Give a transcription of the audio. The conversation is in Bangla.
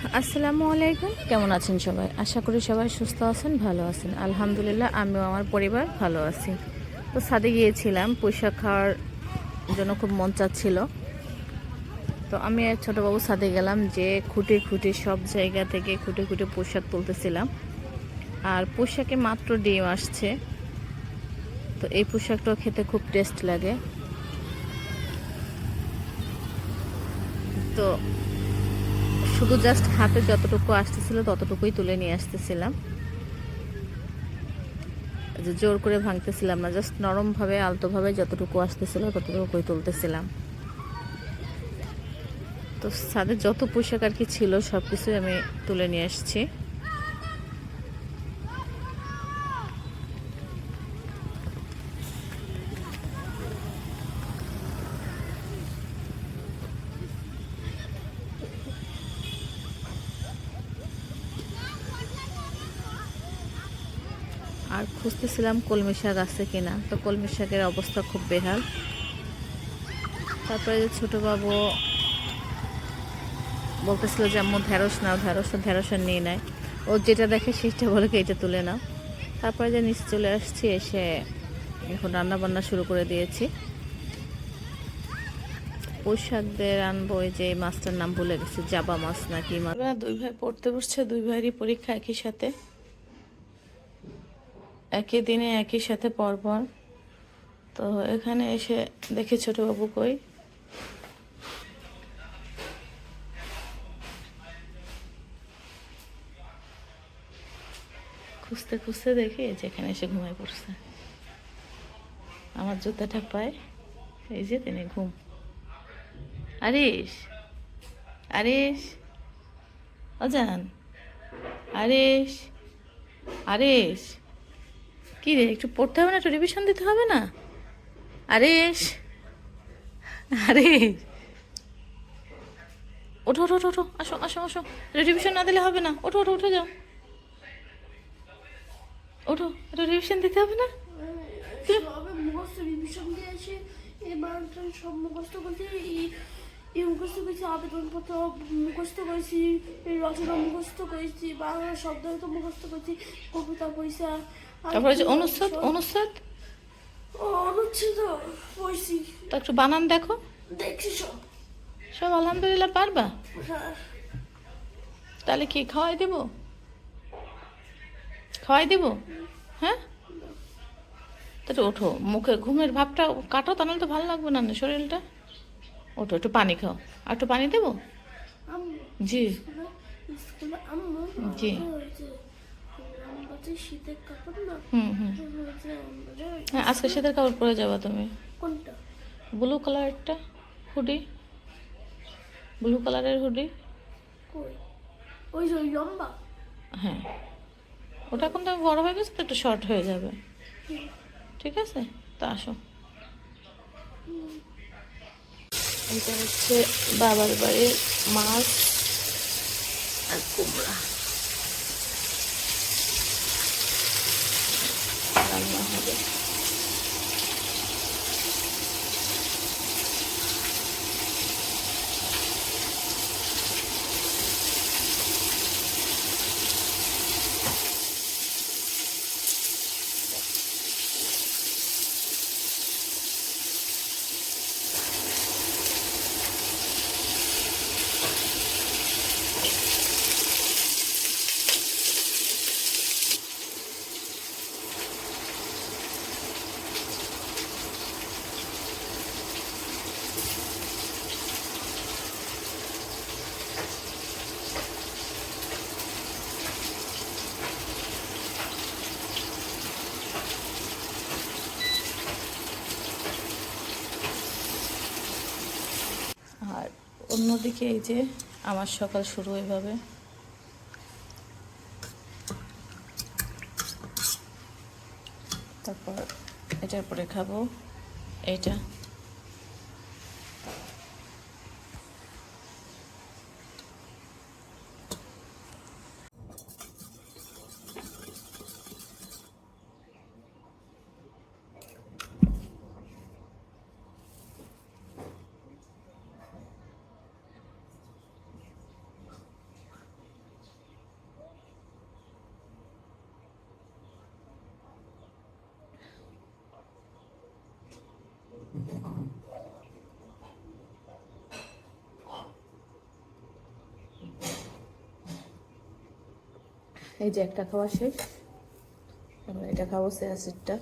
আসসালামু আলাইকুম। কেমন আছেন সবাই? আশা করি সবাই সুস্থ আছেন, ভালো আছেন। আলহামদুলিল্লাহ, আমিও আমার পরিবার ভালো আছি। তো ছাদে গিয়েছিলাম, পুঁইশাক খাওয়ার জন্য খুব মন চাচ্ছিল। তো আমি আর ছোটোবাবু ছাদে গেলাম, যে খুঁটে খুঁটে সব জায়গা থেকে খুঁটে খুঁটে পুঁইশাক তুলতেছিলাম। আর পুঁইশাকে মাত্র ডিম আসছে। তো এই পুঁইশাকটাও খেতে খুব টেস্ট লাগে। তো শুধু জাস্ট হাতে যতটুকু আসতেছিল ততটুকুই তুলে নিয়ে আসতেছিলাম, যে জোর করে ভাঙতেছিলাম না, জাস্ট নরমভাবে আলতোভাবে যতটুকু আসতেছিল ততটুকুই তুলতেছিলাম। তো ছাদে যত পোশাক আর কি ছিল সব কিছুই আমি তুলে নিয়ে আসছি। আর খুঁজতেছিলাম কলমি শাক আছে কিনা, তো কলমি শাকের অবস্থা খুব বেহাল। তারপরে যে ছোটো বাবু বলতেছিল যে আম্মু ঢেঁড়স নাও, ঢেঁড়স আর নিয়ে নেয়। ও যেটা দেখে সেটা বলে এটা তুলে নাও। তারপরে যে নিচে চলে আসছি, এসে এখন রান্না বান্না শুরু করে দিয়েছি। পুঁই শাক দিয়ে রানবো। এই যে মাছটার নাম ভুলে গেছি, জাবা মাছ নাকি মাছ। দুই ভাই পড়তে বসছে, দুই ভাইয়েরই পরীক্ষা একই সাথে, একই দিনে একই সাথে পরপর। তো এখানে এসে দেখি ছোটবাবু কই। খুঁজতে খুঁজতে দেখি যেখানে এসে ঘুমায় পড়ছে। আমার জুতাটা পায়, এই যে তিনি ঘুম। আরিশ, আরিশ, অজান, আরিশ, আরিশ, কি রে, একটু পড়তে হবে না? একটু রিভিশন দিতে হবে না? আরিশ, আরিশ, ওঠো ওঠো ওঠো, আসো আসো আসো। রিভিশন না দিলে হবে না, ওঠো ওঠো, উঠে যাও, ওঠো, একটু রিভিশন দিতে হবে না? মুখস্থ রিভিশন দিয়েছি, এবার সব মুখস্থ করছি, মুখস্থ করেছি, আবেদনপত্র মুখস্থ করেছি, রচনা মুখস্থ করেছি, বাংলা শব্দ তো মুখস্থ করেছি, কবিতা পয়সা। তারপরে যে অনুচ্ছেদ, অনুচ্ছেদ অনুচ্ছেদ পড়ছি। তো একটু বানান দেখো। দেখছি সব। সব আলহামদুলিল্লাহ পারবা? হ্যাঁ। তাহলে কি খাওয়াই দেব? খাওয়াই দেব? হ্যাঁ, তাহলে ওঠো, মুখে ঘুমের ভাবটা কাটো, তাহলে তো ভালো লাগবে না শরীরটা। ওঠো, একটু পানি খাও। আর একটু পানি দেবো? জি স্কুলে আম্মু জি। শীতের কাপড় না, হুম হুম। হ্যাঁ, আজকে শীতের কাপড় পরে যাবা তুমি। কোনটা? ব্লু কালারটা হুডি, ব্লু কালারের হুডি। কই? ওই যে ওই লম্বা। হ্যাঁ, ওটা এখন তো বড় হয়ে গেছে, তো একটু শর্ট হয়ে যাবে। ঠিক আছে, তা আসো। এটা হচ্ছে বাবার বাড়ির মাছ আর কুমড়া রান্না হবে। আর অন্যদিকে এই যে আমার সকাল শুরু এভাবে। তারপর এটার পরে খাবো এইটা। এই যে একটা খাওয়া শেষ, এখন এটা খাবো, সে অ্যাসিডটা।